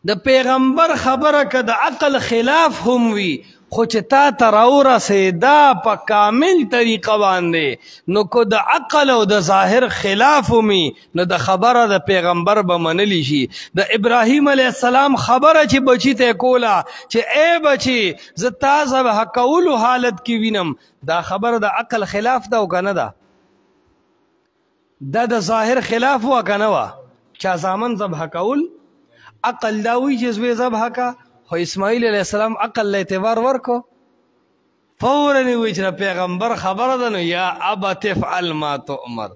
د پیغمبر خبره که د عقل خلاف هم وي خو چې تا ته راورسېدا په کامل طریقه باندې نو که د عقل او د ظاهر خلاف ومي نو د خبره د پیغمبر به منلی شي. د ابراهیم علیه السلام خبره چې بچي ته کوله چې ای بچي زه تا ذبح کولو حالت کې وینم، دا خبره د عقل خلاف ده او که نه ده؟ دا د ظاهر خلاف وه که نه وه؟ چا زامن ذبح کول عقل دا وی چې زوی ذبح کا، خو اسماعیل علیه السلام عقل له اعتبار ورکو، فورا وی چې پیغمبر خبره ده نو یا ابت افعل ما تؤمر.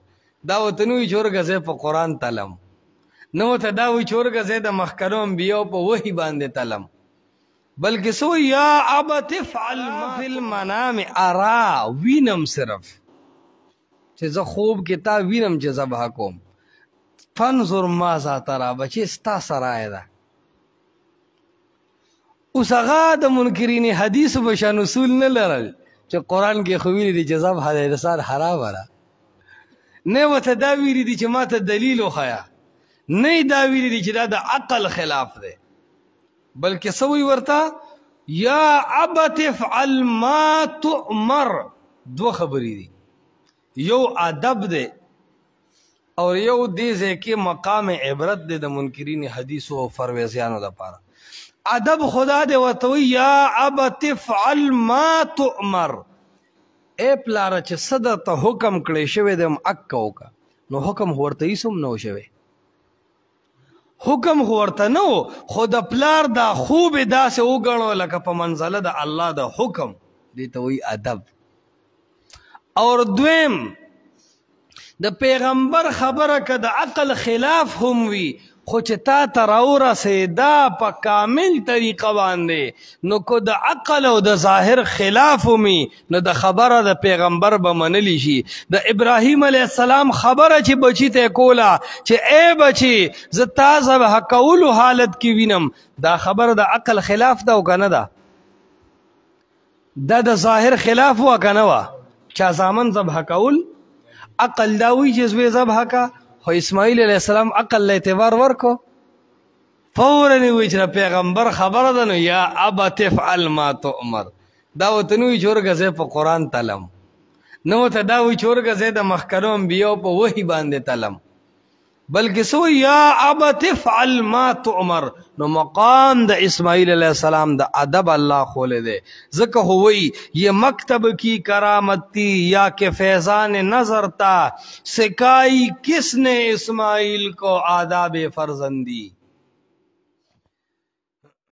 دا ورته نه وي چې ورګځې په قرآن تلم، نه ورته دا وي چې ورګځې د مخکرو انبیاو په وحي باندې تلم، بلکې سو یا ابت افعل ما فی المنام ارا، وینم صرف چې زه خوب کې تا وینم چې ذبح کوم. فانظر ماذا ترى، بچی ستا سرای ده. اوس هغه د منکرین حدیث په شان اصول نه لرل چې قرآن کې خو ویلي دي چې ذبح د انسان حرامه ده، نه ورته دا ویلي دي چې ما ته دلیل وښیه، نه دا ویلي دي چې دا د عقل خلاف دی، بلکې څه وایي ورته یا ابت افعل ما تؤمر. دوه خبرې دي، یو ادب دی او یو دې ځای کې مقام عبرت دی د منکرین حدیثو او فرویزیانو دپاره. ادب خدا دې ورته وایي یا ابت افعل ما تؤمر، ای پلاره چې څه درته حکم کړی شوی دی اکه وکړه. نو حکم خو ورته هېڅ هم نه و شوی، حکم خو ورته نه و، خو د پلار دا خوب یې داسې وګڼو لکه په منزله د الله د حکم، دې ته وایي ادب. اور دویم د پیغمبر خبره که د عقل خلاف هم وي خو چې تا ته راورسېدا په کامل طریقه باندې نو که د عقل او د ظاهر خلاف ومي نو د خبره د پیغمبر به منلی شي. د ابراهیم علیه السلام خبره چې بچي ته کوله چې ای بچي زه تا ذبح کولو حالت کې وینم، دا خبره د عقل خلاف ده او که نه ده؟ دا د ظاهر خلاف وه که نه وه؟ چا زامن ذبح کول عقل دا وی چې زوی ذبح کا، خو اسماعیل علیه السلام عقل له اعتبار ورکو، فورا وی چې پیغمبر خبره ده نو یا ابت افعل ما تؤمر. دا ورته نه وي چې ورګځې په قرآن تلم، نه ورته دا وي چې ورګځې د مخکرو انبیاو په وحي باندې تلم، بلکې سو یا ابت افعل ما تؤمر. نو مقام د اسماعیل علیہ السلام د ادب اللہ کھولے دے، ذکر ہوئی یہ مکتب کی کرامت تھی یا کہ فیضان نظر تھا، سکھائی کس نے اسماعیل کو آداب فرزندی.